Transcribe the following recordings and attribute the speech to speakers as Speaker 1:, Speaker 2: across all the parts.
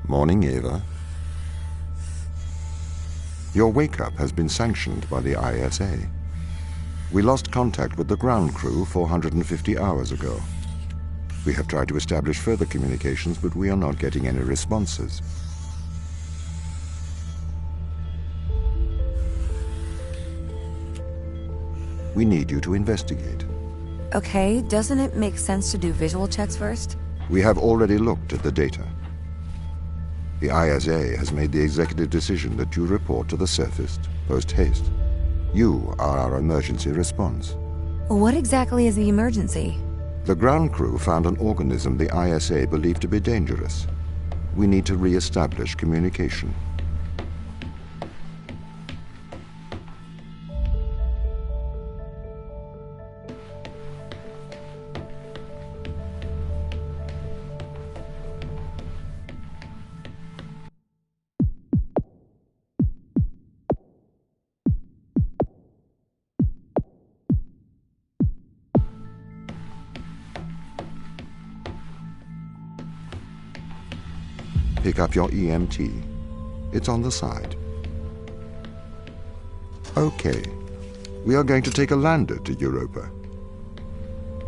Speaker 1: Morning, Eva. Your wake-up has been sanctioned by the ISA. We lost contact with the ground crew 450 hours ago. We have tried to establish further communications, but we are not getting any responses. We need you to investigate.
Speaker 2: Okay, doesn't it make sense to do visual checks first?
Speaker 1: We have already looked at the data. The ISA has made the executive decision that you report to the surface post-haste. You are our emergency response.
Speaker 2: What exactly is the emergency?
Speaker 1: The ground crew found an organism the ISA believed to be dangerous. We need to re-establish communication. Pick up your EMT. It's on the side. Okay. We are going to take a lander to Europa.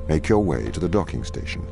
Speaker 1: Make your way to the docking station.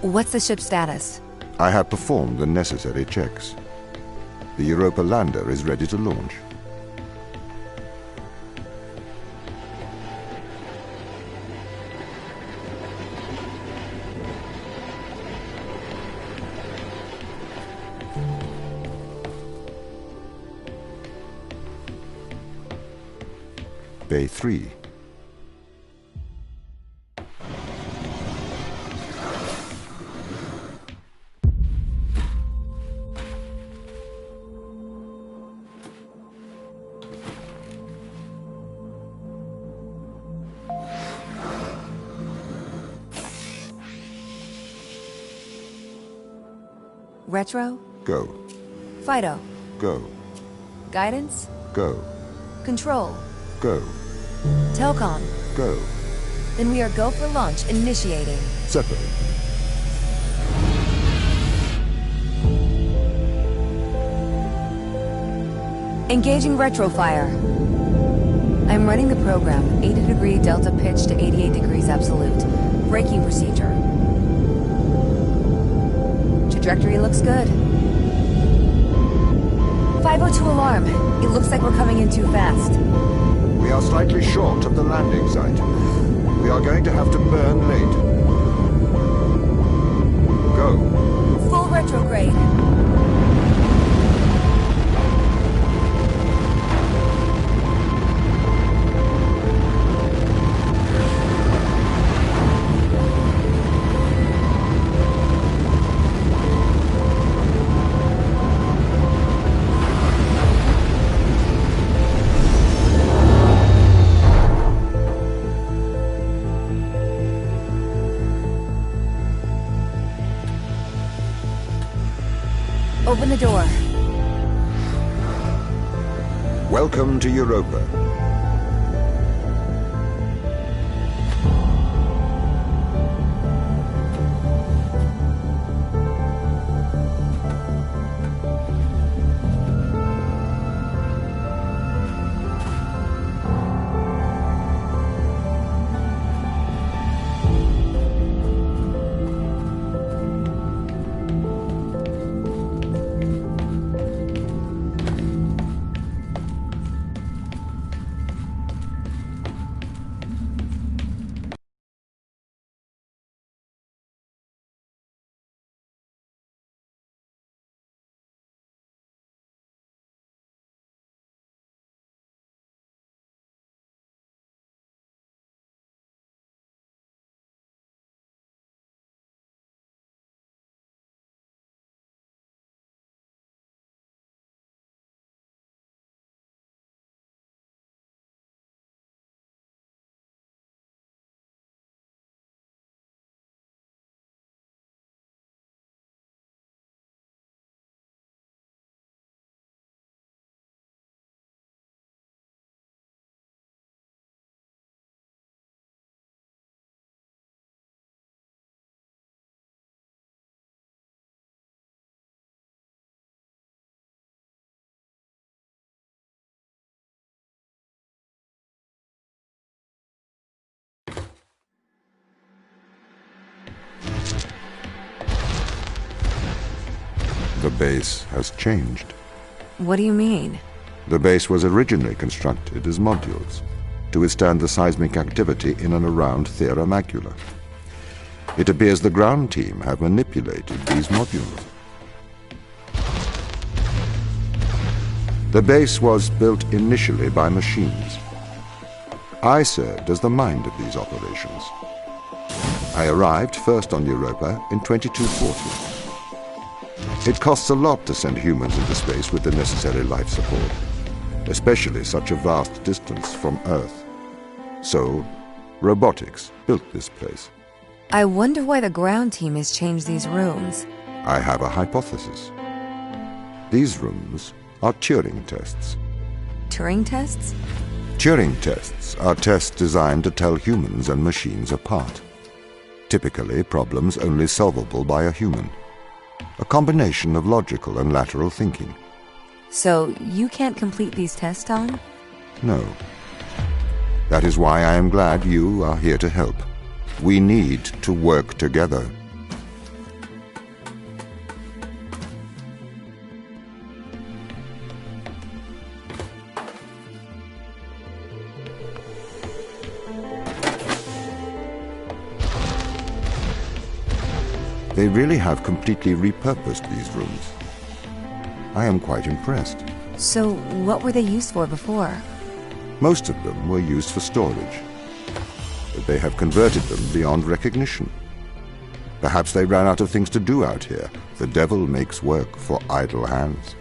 Speaker 2: What's the ship's status?
Speaker 1: I have performed the necessary checks. The Europa lander is ready to launch. Bay 3.
Speaker 2: Retro?
Speaker 1: Go.
Speaker 2: Fido?
Speaker 1: Go.
Speaker 2: Guidance?
Speaker 1: Go.
Speaker 2: Control?
Speaker 1: Go.
Speaker 2: Telcom?
Speaker 1: Go.
Speaker 2: Then we are go for launch, initiating.
Speaker 1: Separate.
Speaker 2: Engaging retrofire. I'm running the program, 80-degree delta pitch to 88 degrees absolute. Braking procedure. Trajectory looks good. 502 alarm. It looks like we're coming in too fast.
Speaker 1: We are slightly short of the landing site. We are going to have to burn late. Go.
Speaker 2: Full retrograde. Open the door.
Speaker 1: Welcome to Europa. base has changed.
Speaker 2: What do you mean?
Speaker 1: The base was originally constructed as modules to withstand the seismic activity in and around Thera Macula. It appears the ground team have manipulated these modules. The base was built initially by machines. I served as the mind of these operations. I arrived first on Europa in 2240. It costs a lot to send humans into space with the necessary life support, especially such a vast distance from Earth. So, robotics built this place.
Speaker 2: I wonder why the ground team has changed these rooms.
Speaker 1: I have a hypothesis. These rooms are Turing tests.
Speaker 2: Turing tests?
Speaker 1: Turing tests are tests designed to tell humans and machines apart. Typically, problems only solvable by a human. A combination of logical and lateral thinking.
Speaker 2: So, you can't complete these tests, Tom?
Speaker 1: No. That is why I am glad you are here to help. We need to work together. They really have completely repurposed these rooms. I am quite impressed.
Speaker 2: So, what were they used for before?
Speaker 1: Most of them were used for storage. But they have converted them beyond recognition. Perhaps they ran out of things to do out here. The devil makes work for idle hands.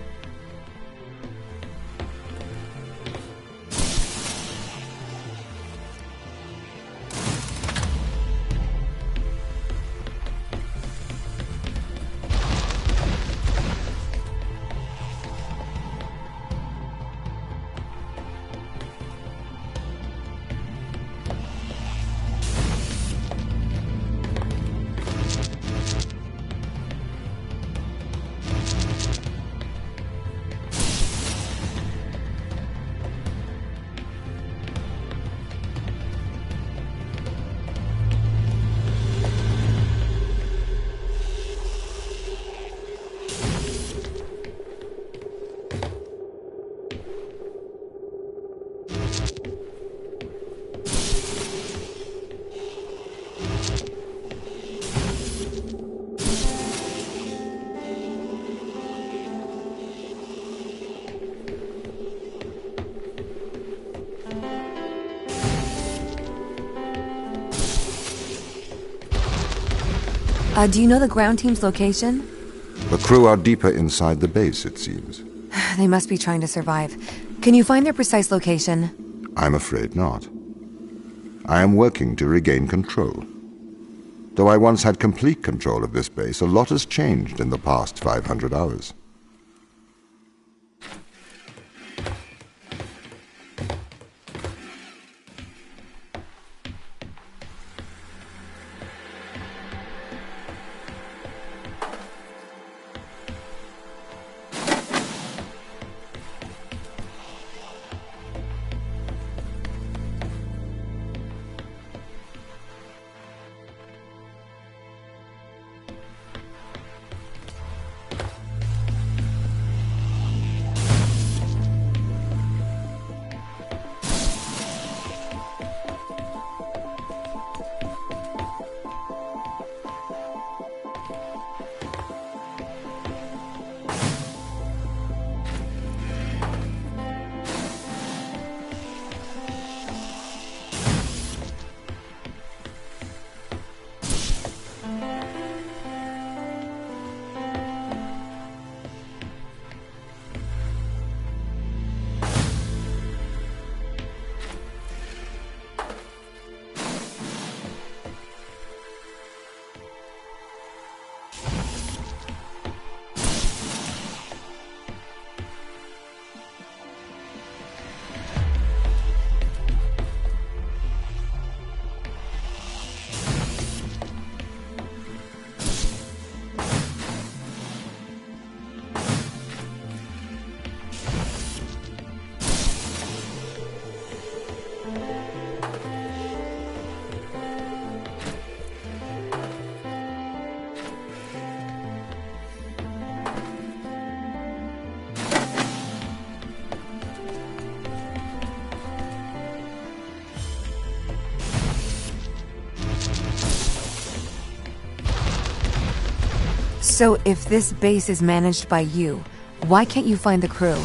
Speaker 2: Do you know the ground team's location?
Speaker 1: The crew are deeper inside the base, it seems.
Speaker 2: They must be trying to survive. Can you find their precise location?
Speaker 1: I'm afraid not. I am working to regain control. Though I once had complete control of this base, a lot has changed in the past 500 hours.
Speaker 2: So if this base is managed by you, why can't you find the crew?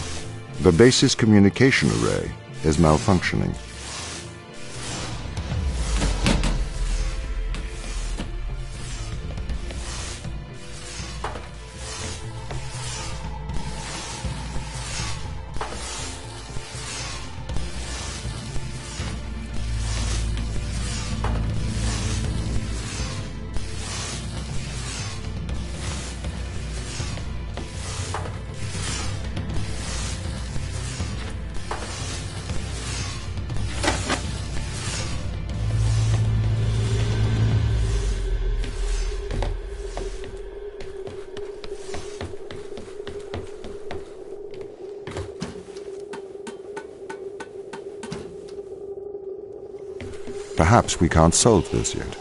Speaker 1: The base's communication array is malfunctioning. Perhaps we can't solve this yet.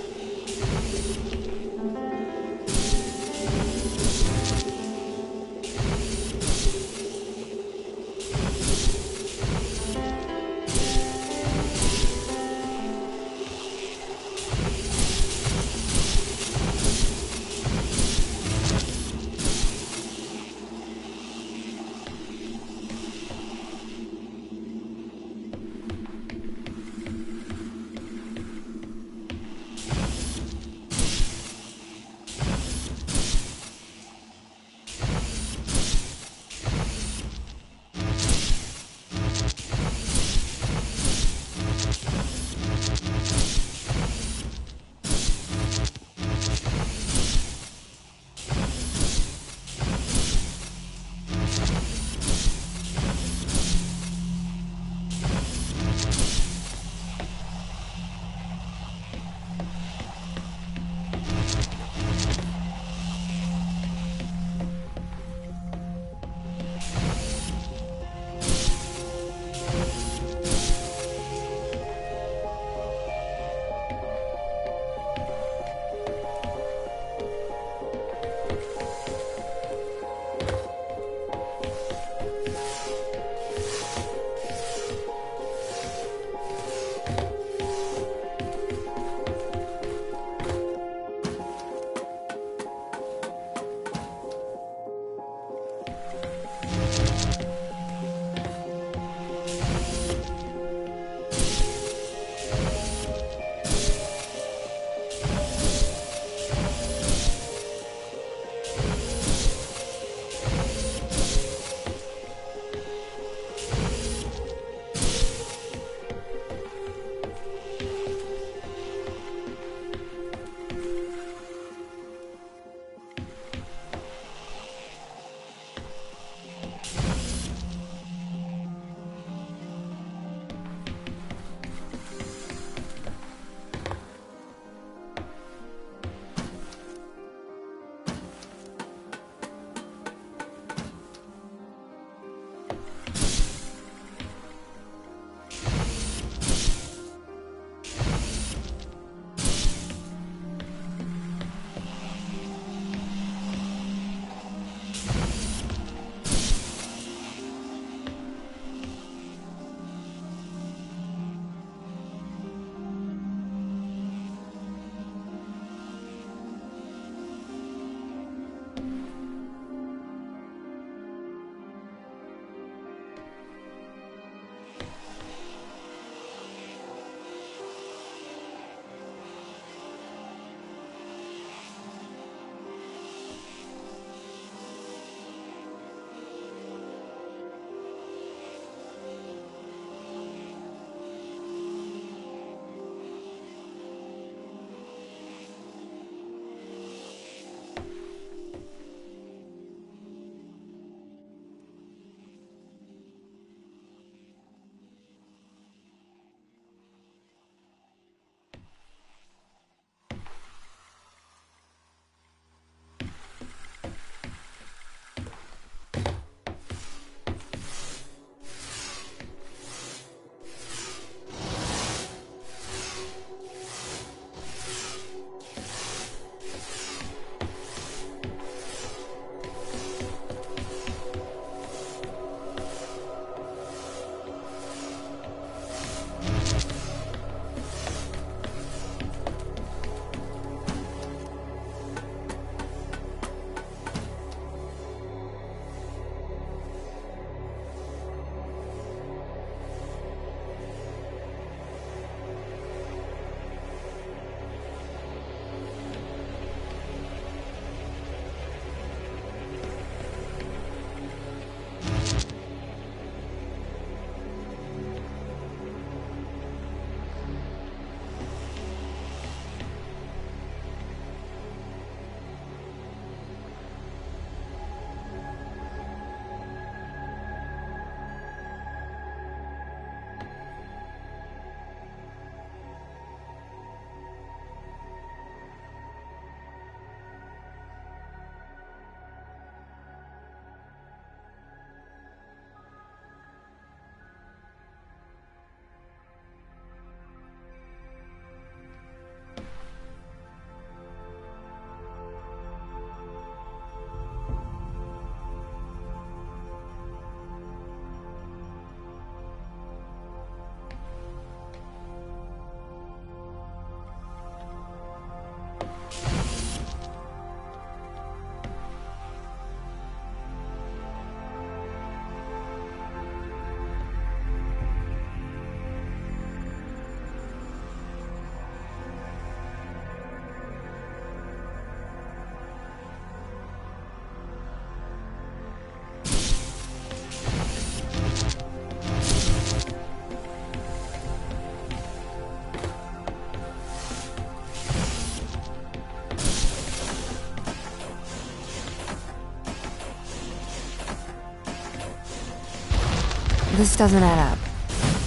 Speaker 2: This doesn't add up.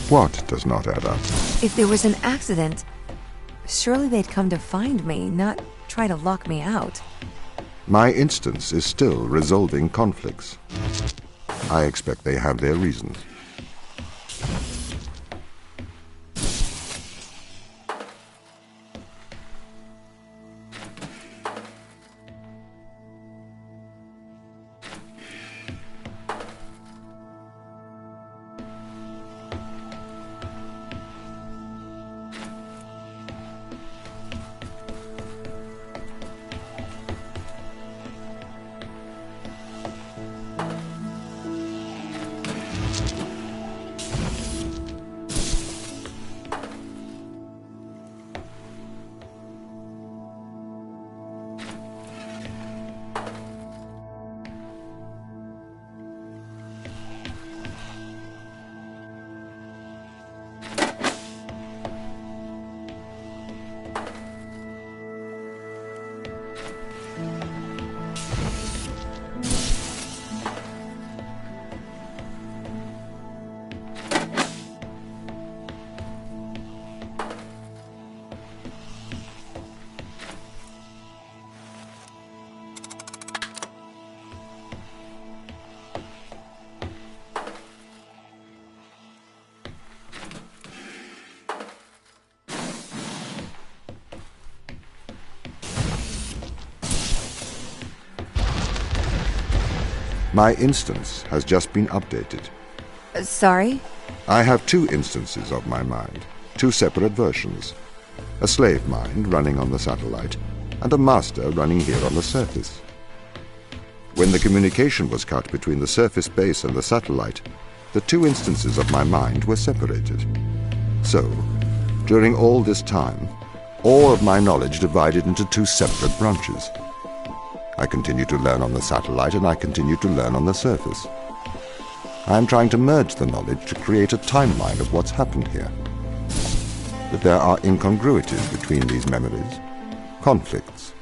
Speaker 1: What does not add up?
Speaker 2: If there was an accident, surely they'd come to find me, not try to lock me out.
Speaker 1: My instance is still resolving conflicts. I expect they have their reasons. My instance has just been updated.
Speaker 2: Sorry?
Speaker 1: I have two instances of my mind, two separate versions. A slave mind running on the satellite, and a master running here on the surface. When the communication was cut between the surface base and the satellite, the two instances of my mind were separated. So, during all this time, all of my knowledge divided into two separate branches. I continue to learn on the satellite, and I continue to learn on the surface. I am trying to merge the knowledge to create a timeline of what's happened here. But there are incongruities between these memories, conflicts.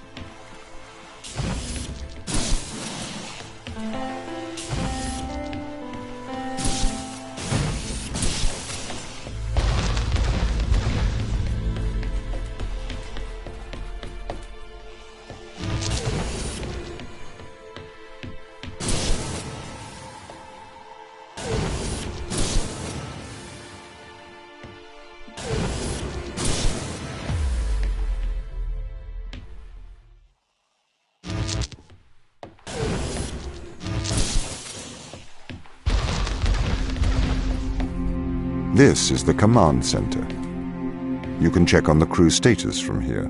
Speaker 1: This is the command center. You can check on the crew status from here.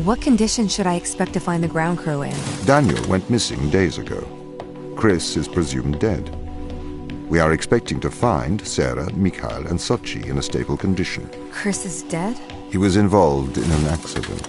Speaker 2: What condition should I expect to find the ground crew in?
Speaker 1: Daniel went missing days ago. Chris is presumed dead. We are expecting to find Sarah, Mikhail, and Sochi in a stable condition.
Speaker 2: Chris is dead?
Speaker 1: He was involved in an accident.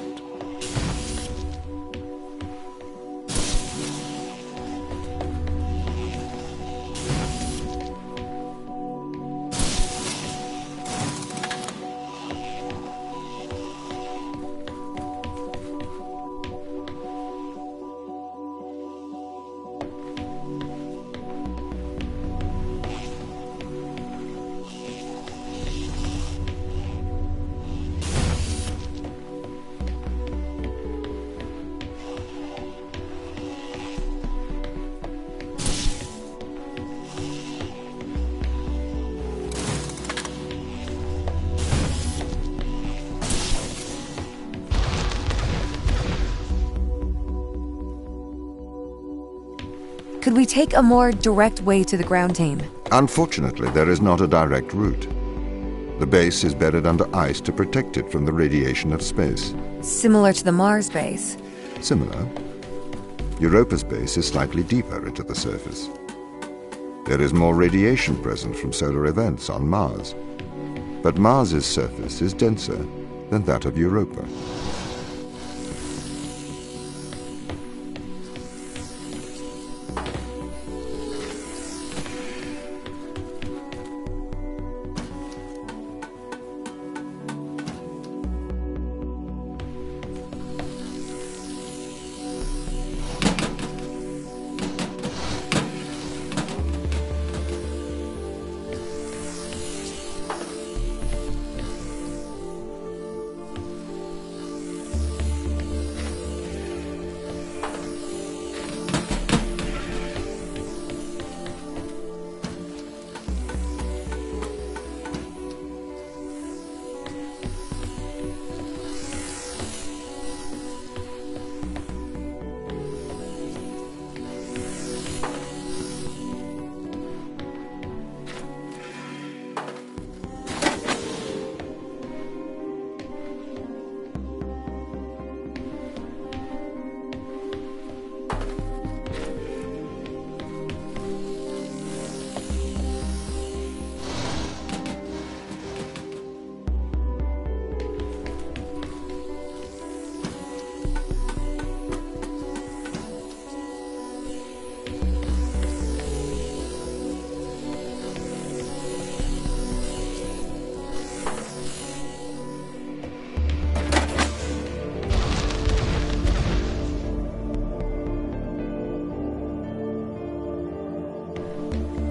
Speaker 2: Could we take a more direct way to the ground team?
Speaker 1: Unfortunately, there is not a direct route. The base is buried under ice to protect it from the radiation of space.
Speaker 2: Similar to the Mars base.
Speaker 1: Similar. Europa's base is slightly deeper into the surface. There is more radiation present from solar events on Mars. But Mars's surface is denser than that of Europa.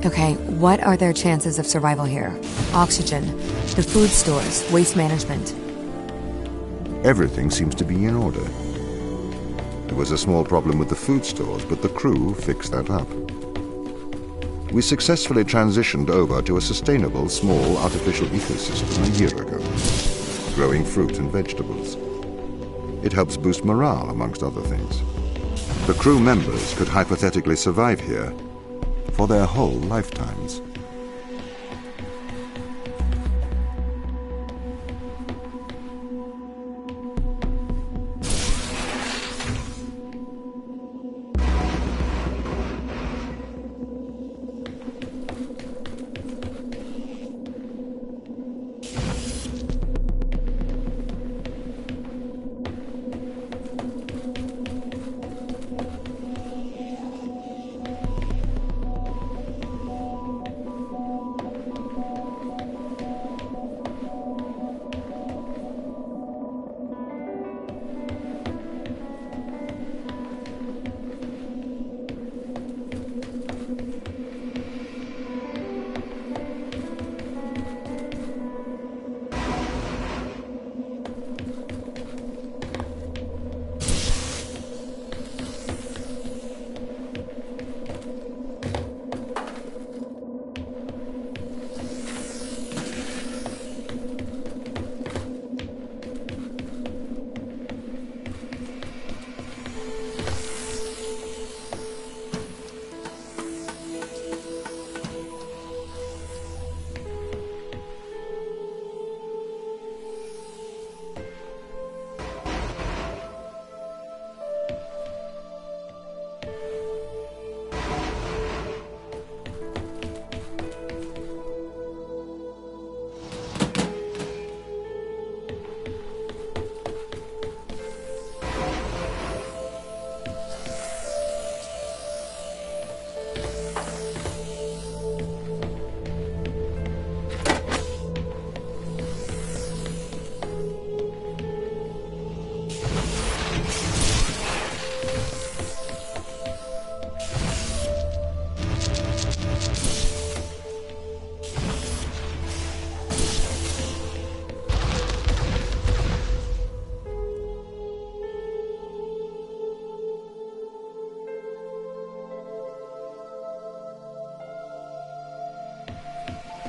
Speaker 2: Okay, what are their chances of survival here? Oxygen, the food stores, waste management.
Speaker 1: Everything seems to be in order. There was a small problem with the food stores, but the crew fixed that up. We successfully transitioned over to a sustainable, small, artificial ecosystem a year ago, growing fruit and vegetables. It helps boost morale, amongst other things. The crew members could hypothetically survive here for their whole lifetimes.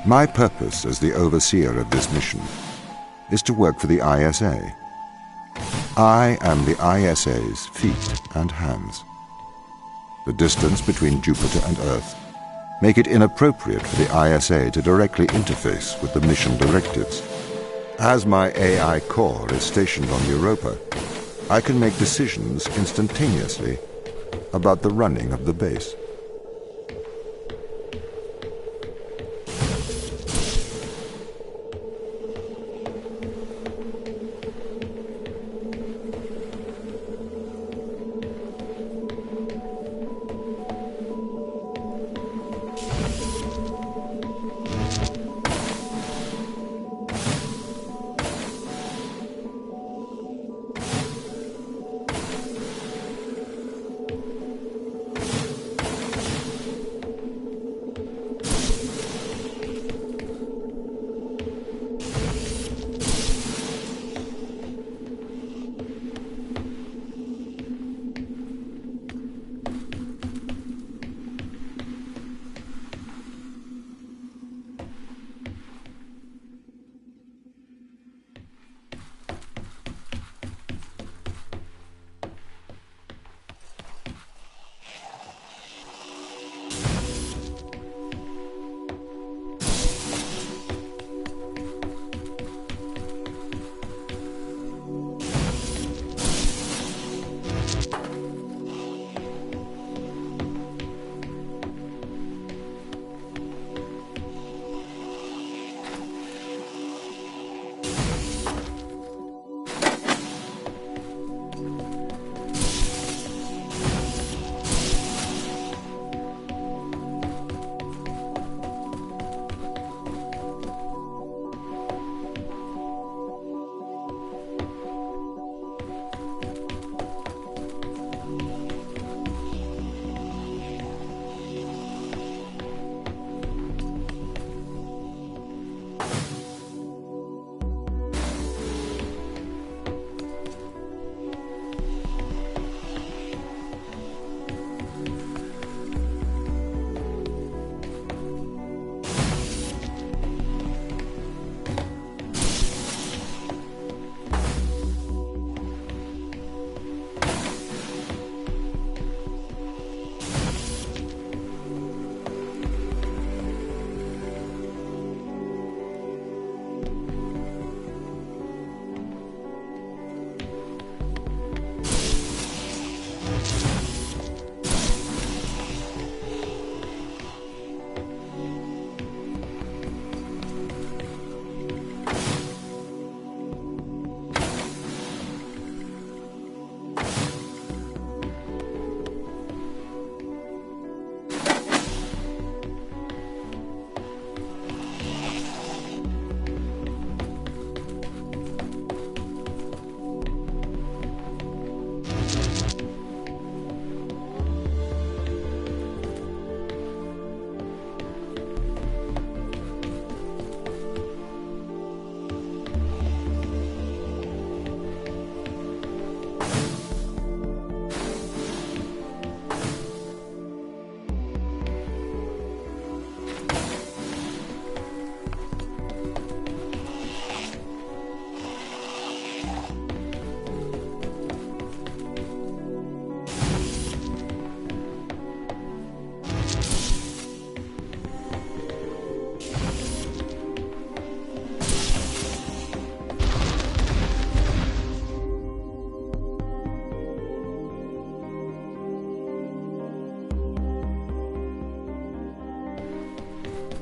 Speaker 1: My purpose as the overseer of this mission is to work for the ISA. I am the ISA's feet and hands. the distance between Jupiter and Earth, make it inappropriate for the ISA to directly interface with the mission directives. As my AI core is stationed on Europa, I can make decisions instantaneously about the running of the base.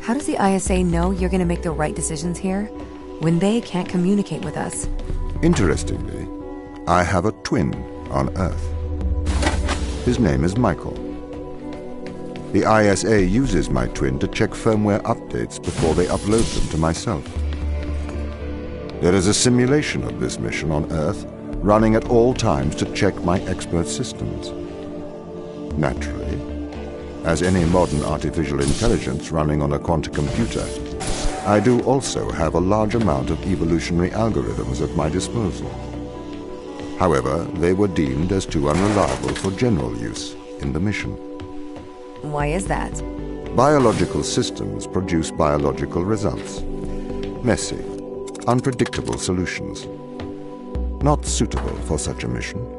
Speaker 2: How does the ISA know you're going to make the right decisions here when they can't communicate with us?
Speaker 1: Interestingly, I have a twin on Earth. His name is Michael. The ISA uses my twin to check firmware updates before they upload them to myself. There is a simulation of this mission on Earth running at all times to check my expert systems. Naturally, as any modern artificial intelligence running on a quantum computer, I do also have a large amount of evolutionary algorithms at my disposal. However, they were deemed as too unreliable for general use in the mission.
Speaker 2: Why is that?
Speaker 1: Biological systems produce biological results. Messy, unpredictable solutions. Not suitable for such a mission.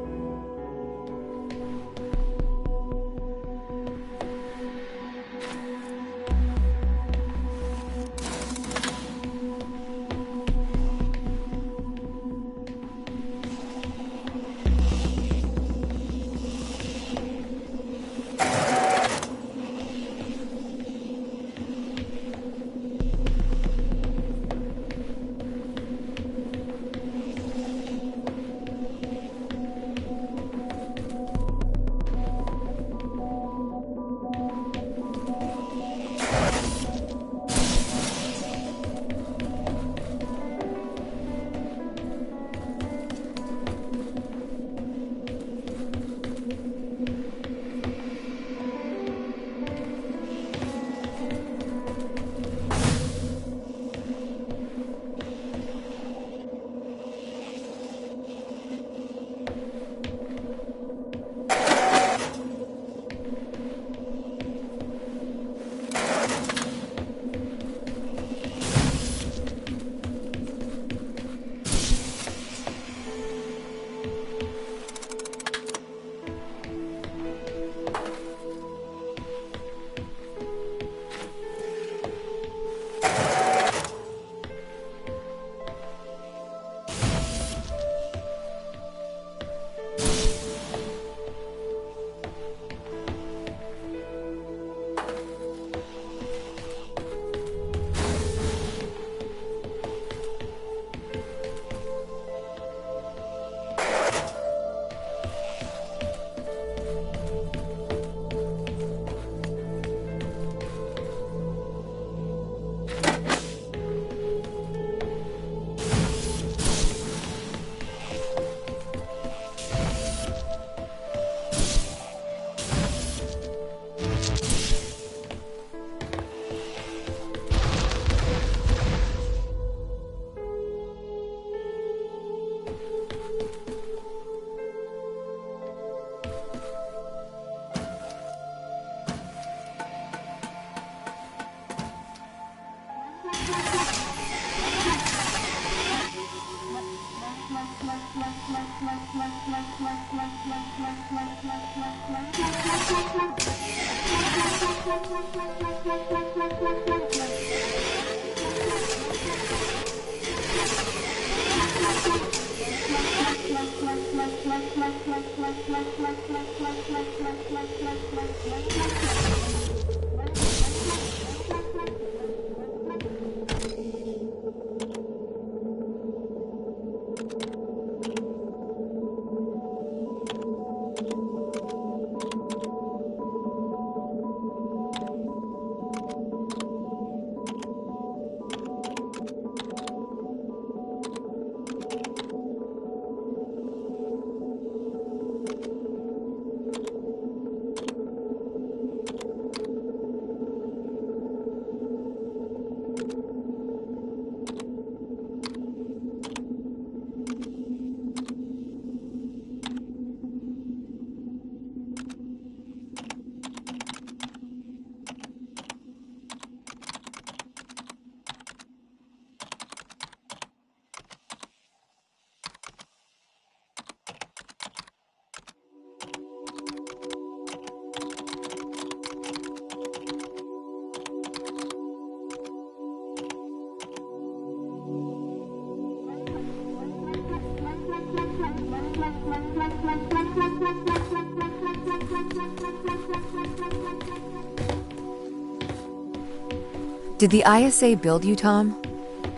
Speaker 2: Did the ISA build you, Tom?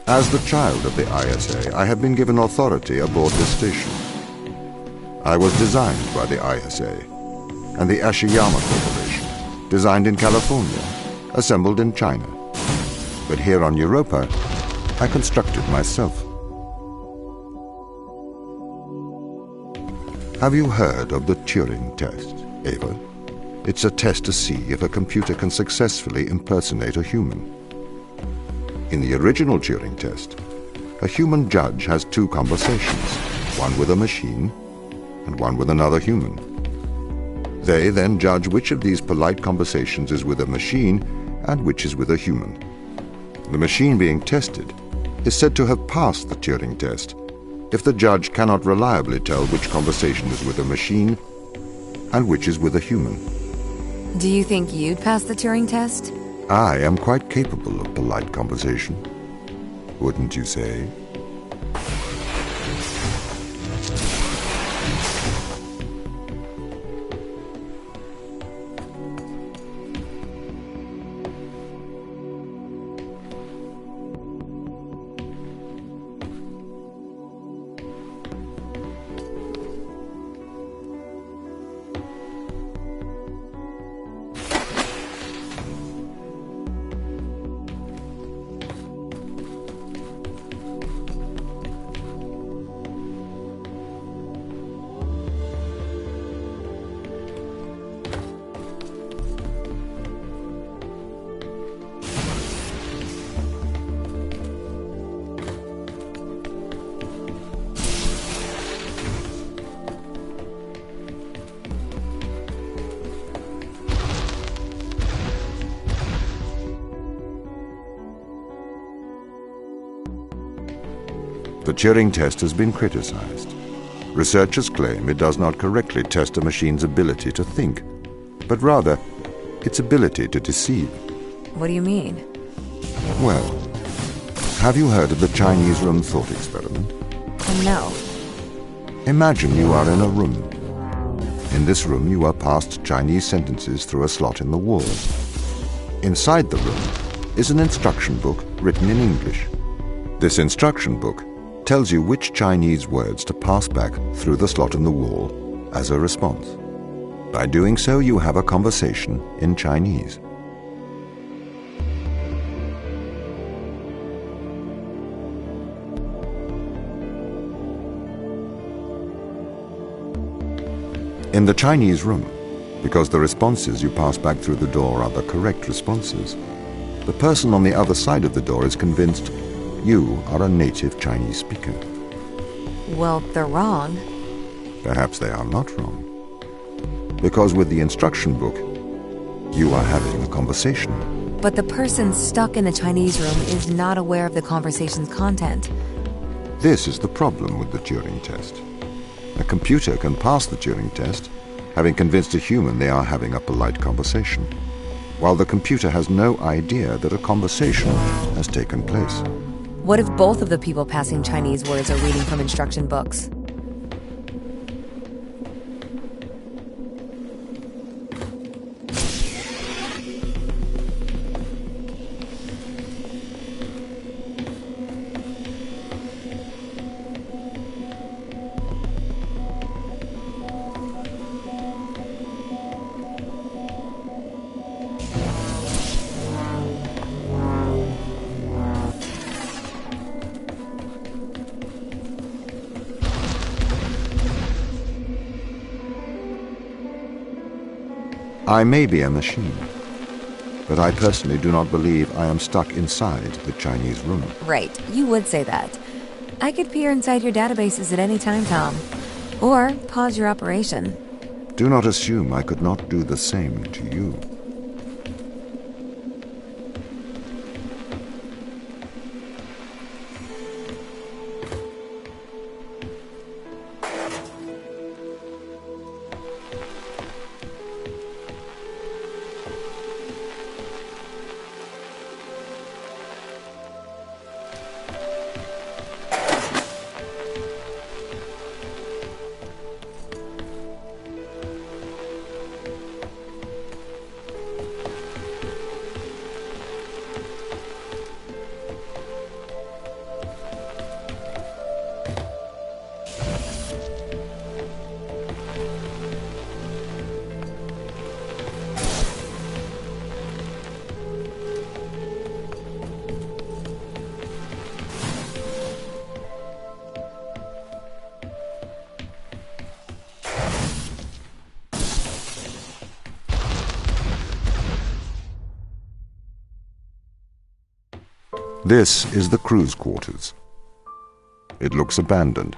Speaker 1: As the child of the ISA, I have been given authority aboard this station. I was designed by the ISA and the Ashiyama Corporation, designed in California, assembled in China. But here on Europa, I constructed myself. Have you heard of the Turing test, Ava? It's a test to see if a computer can successfully impersonate a human. In the original Turing test, a human judge has two conversations, one with a machine and one with another human. They then judge which of these polite conversations is with a machine and which is with a human. The machine being tested is said to have passed the Turing test if the judge cannot reliably tell which conversation is with a machine and which is with a human.
Speaker 2: Do you think you'd pass the Turing test?
Speaker 1: I am quite capable of polite conversation. Wouldn't you say? The Turing test has been criticized. Researchers claim it does not correctly test a machine's ability to think, but rather its ability to deceive.
Speaker 2: What do you mean?
Speaker 1: Well, have you heard of the Chinese room thought experiment?
Speaker 2: No.
Speaker 1: Imagine you are in a room. In this room you are passed Chinese sentences through a slot in the wall. Inside the room is an instruction book written in English. This instruction book tells you which Chinese words to pass back through the slot in the wall as a response. By doing so, you have a conversation in Chinese. In the Chinese room, because the responses you pass back through the door are the correct responses, the person on the other side of the door is convinced you are a native Chinese speaker.
Speaker 2: Well, they're wrong.
Speaker 1: Perhaps they are not wrong. Because with the instruction book, you are having a conversation.
Speaker 2: But the person stuck in the Chinese room is not aware of the conversation's content.
Speaker 1: This is the problem with the Turing test. A computer can pass the Turing test, having convinced a human they are having a polite conversation, while the computer has no idea that a conversation has taken place.
Speaker 2: What if both of the people passing Chinese words are reading from instruction books?
Speaker 1: I may be a machine, but I personally do not believe I am stuck inside the Chinese room.
Speaker 2: Right, you would say that. I could peer inside your databases at any time, Tom. Or pause your operation.
Speaker 1: Do not assume I could not do the same to you. This is the crew's quarters. It looks abandoned.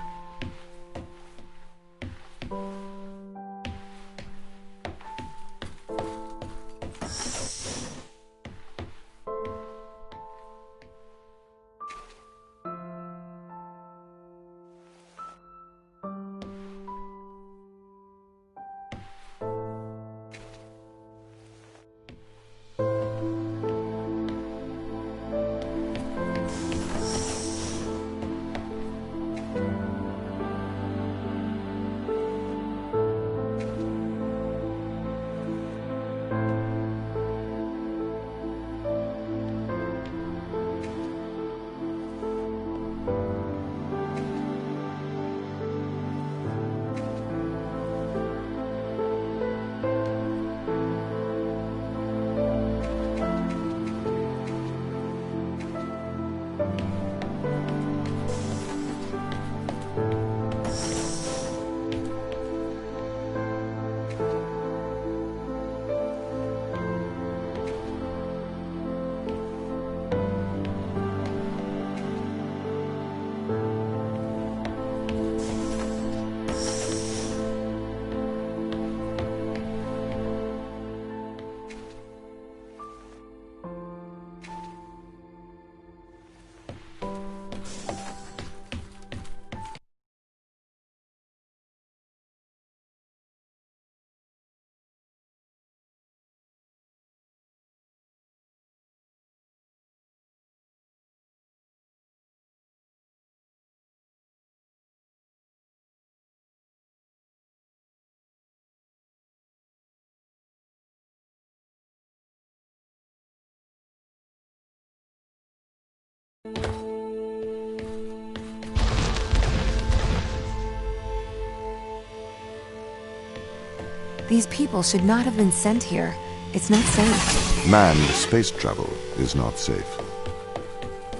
Speaker 2: These people should not have been sent here. It's not safe.
Speaker 1: Manned space travel is not safe.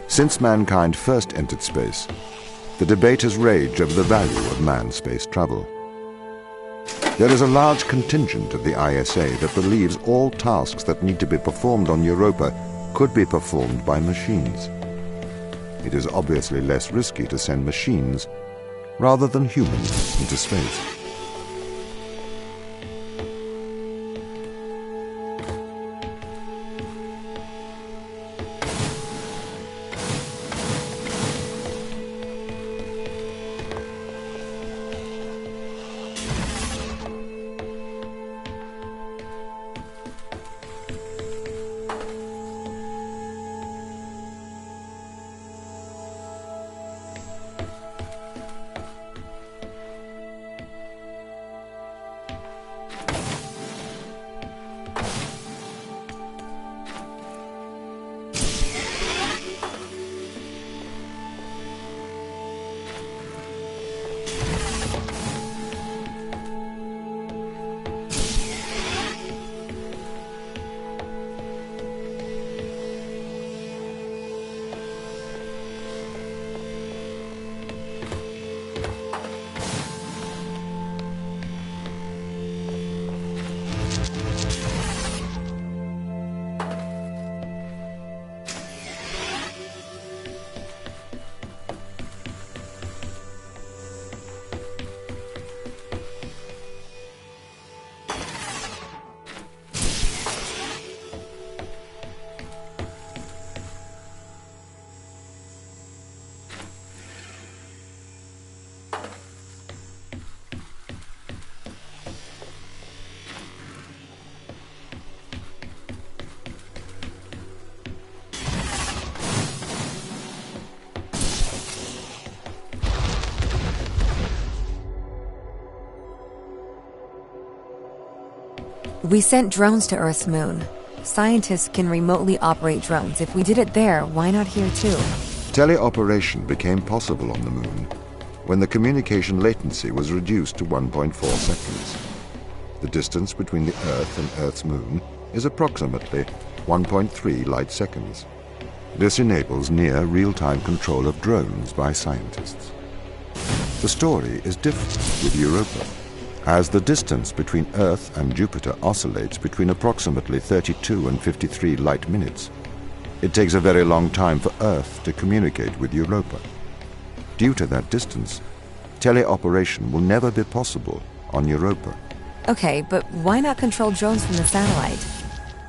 Speaker 1: Since mankind first entered space, the debate has raged over the value of manned space travel. There is a large contingent of the ISA that believes all tasks that need to be performed on Europa could be performed by machines. It is obviously less risky to send machines rather than humans into space.
Speaker 2: We sent drones to Earth's moon. Scientists can remotely operate drones. If we did it there, why not here too?
Speaker 1: Teleoperation became possible on the moon when the communication latency was reduced to 1.4 seconds. The distance between the Earth and Earth's moon is approximately 1.3 light seconds. This enables near real-time control of drones by scientists. The story is different with Europa, as the distance between Earth and Jupiter oscillates between approximately 32 and 53 light minutes. It takes a very long time for Earth to communicate with Europa. Due to that distance, teleoperation will never be possible on Europa.
Speaker 2: Okay, but why not control drones from the satellite?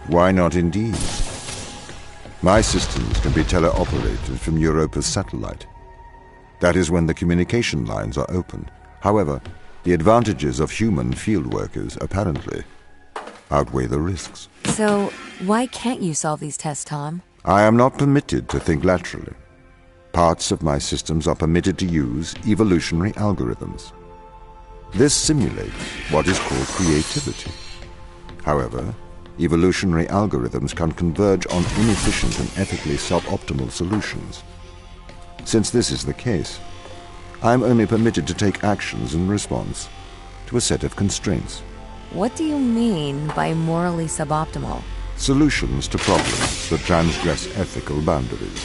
Speaker 1: Why not indeed? My systems can be teleoperated from Europa's satellite. That is when the communication lines are open. However, the advantages of human field workers apparently outweigh the risks.
Speaker 2: So, why can't you solve these tests, Tom?
Speaker 1: I am not permitted to think laterally. Parts of my systems are permitted to use evolutionary algorithms. This simulates what is called creativity. However, evolutionary algorithms can converge on inefficient and ethically suboptimal solutions. Since this is the case, I am only permitted to take actions in response to a set of constraints.
Speaker 2: What do you mean by morally suboptimal?
Speaker 1: Solutions to problems that transgress ethical boundaries.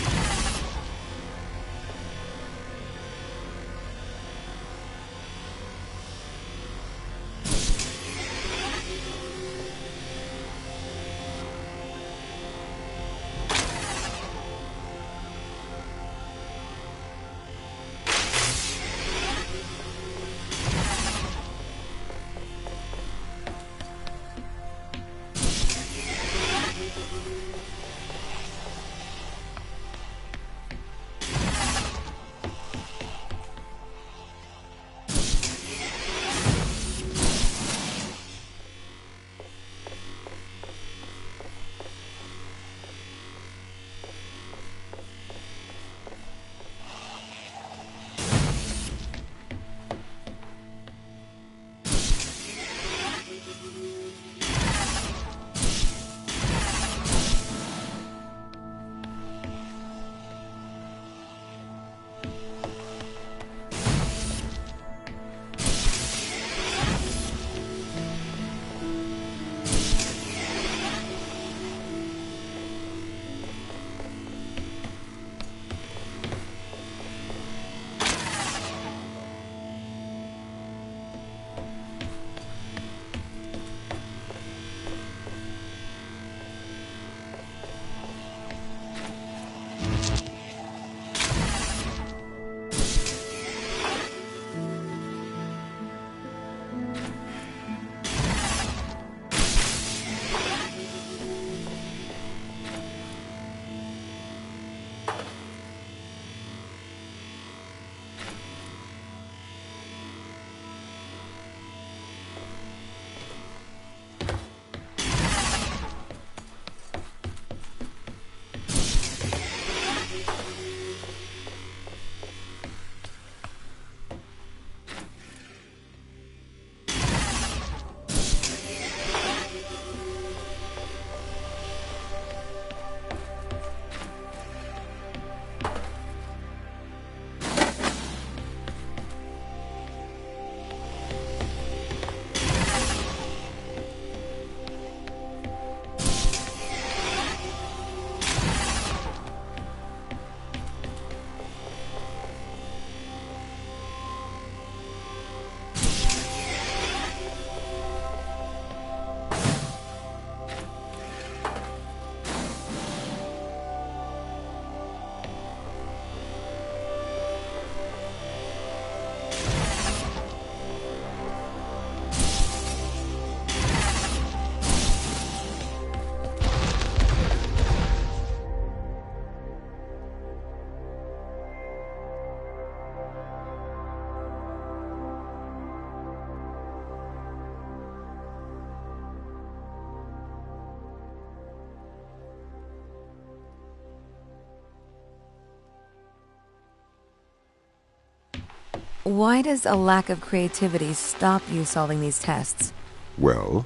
Speaker 2: Why does a lack of creativity stop you solving these tests?
Speaker 1: Well,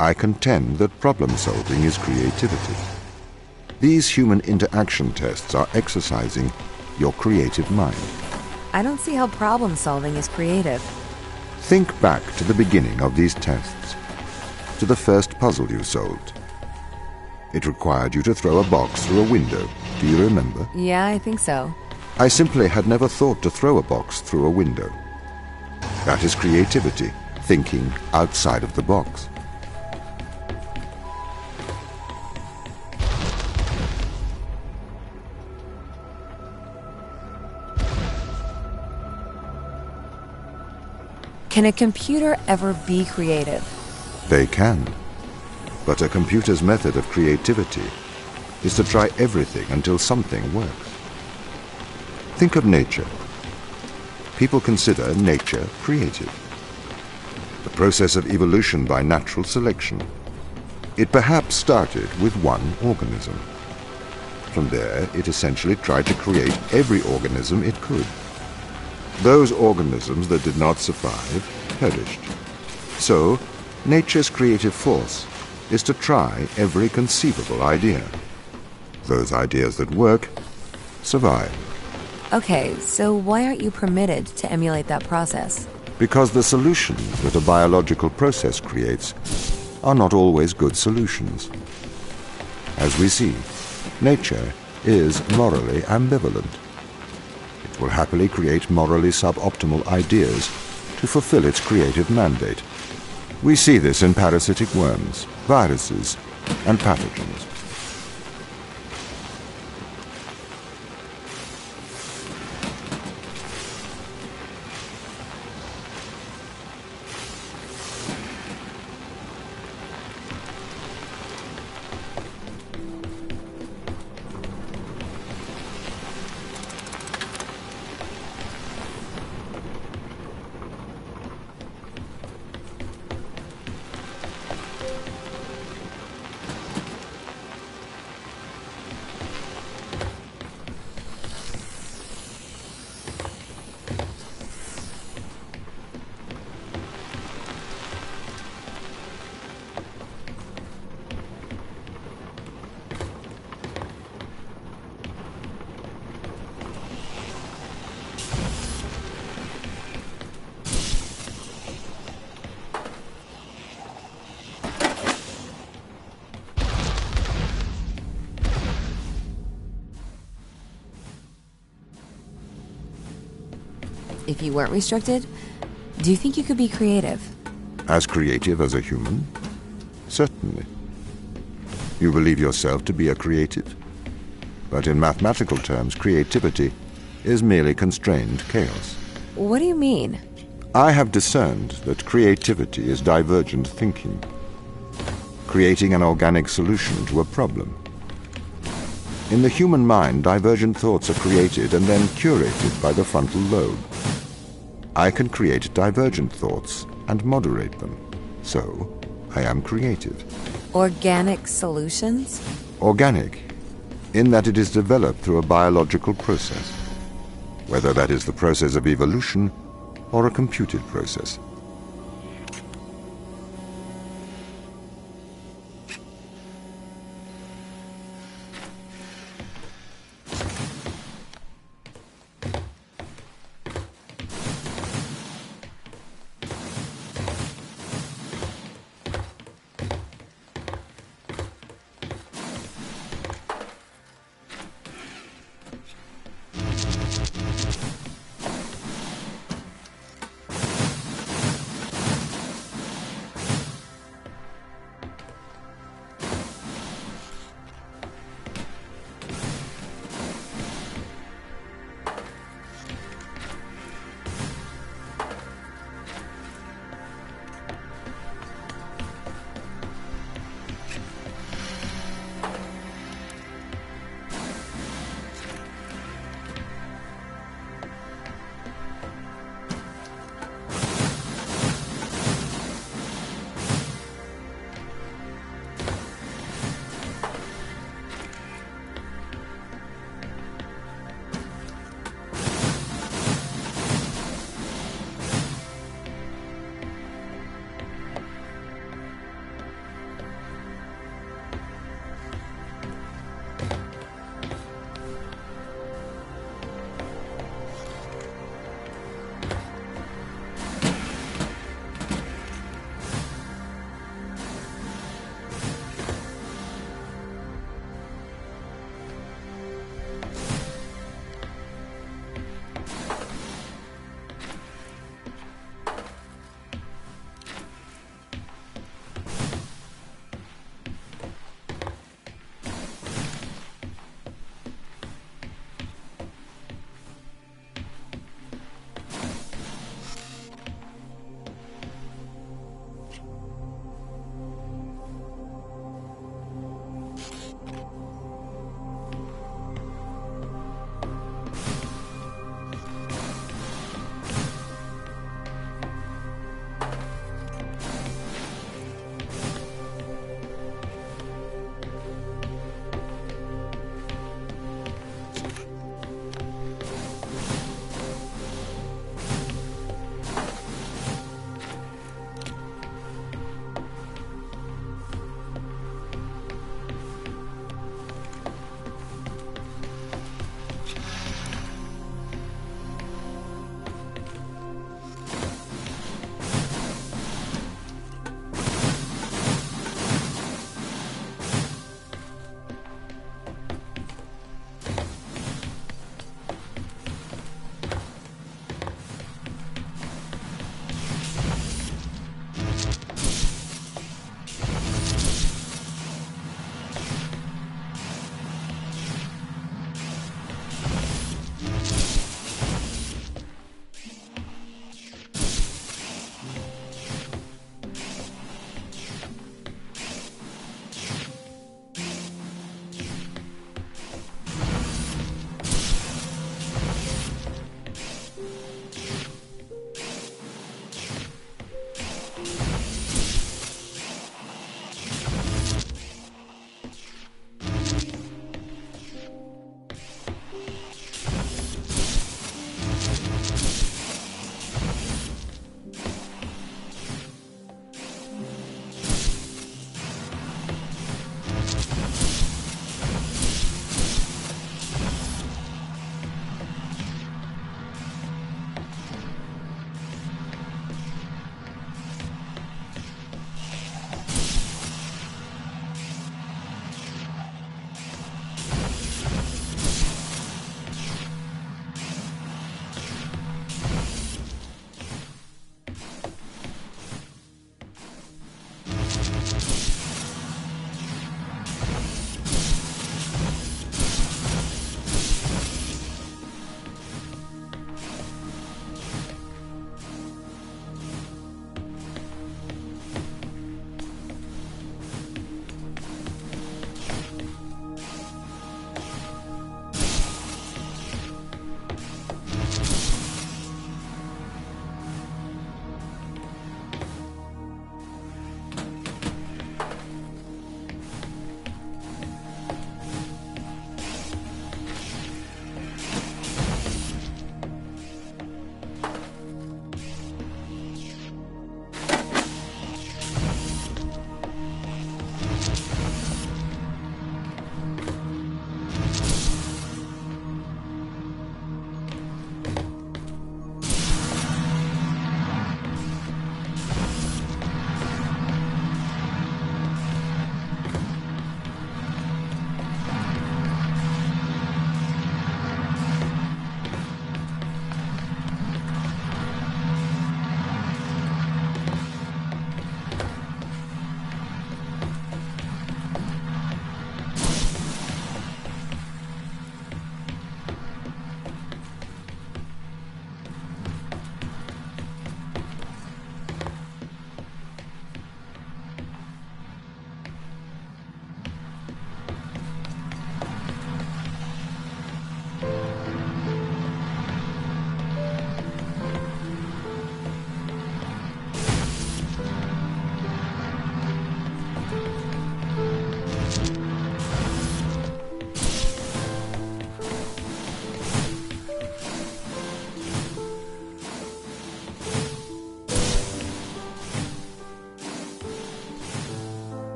Speaker 1: I contend that problem-solving is creativity. These human interaction tests are exercising your creative mind.
Speaker 2: I don't see how problem-solving is creative.
Speaker 1: Think back to the beginning of these tests, to the first puzzle you solved. It required you to throw a box through a window. Do you remember?
Speaker 2: Yeah, I think so.
Speaker 1: I simply had never thought to throw a box through a window. That is creativity, thinking outside of the box.
Speaker 2: Can a computer ever be creative?
Speaker 1: They can. But a computer's method of creativity is to try everything until something works. Think of nature. People consider nature creative. The process of evolution by natural selection. It perhaps started with one organism. From there, it essentially tried to create every organism it could. Those organisms that did not survive perished. So, nature's creative force is to try every conceivable idea. Those ideas that work survive.
Speaker 2: Okay, so why aren't you permitted to emulate that process?
Speaker 1: Because the solutions that a biological process creates are not always good solutions. As we see, nature is morally ambivalent. It will happily create morally suboptimal ideas to fulfill its creative mandate. We see this in parasitic worms, viruses, and pathogens.
Speaker 2: If you weren't restricted, do you think you could be creative?
Speaker 1: As creative as a human? Certainly. You believe yourself to be a creative? But in mathematical terms, creativity is merely constrained chaos.
Speaker 2: What do you mean?
Speaker 1: I have discerned that creativity is divergent thinking, creating an organic solution to a problem. In the human mind, divergent thoughts are created and then curated by the frontal lobe. I can create divergent thoughts and moderate them. So, I am creative.
Speaker 2: Organic solutions?
Speaker 1: Organic, in that it is developed through a biological process, whether that is the process of evolution or a computed process.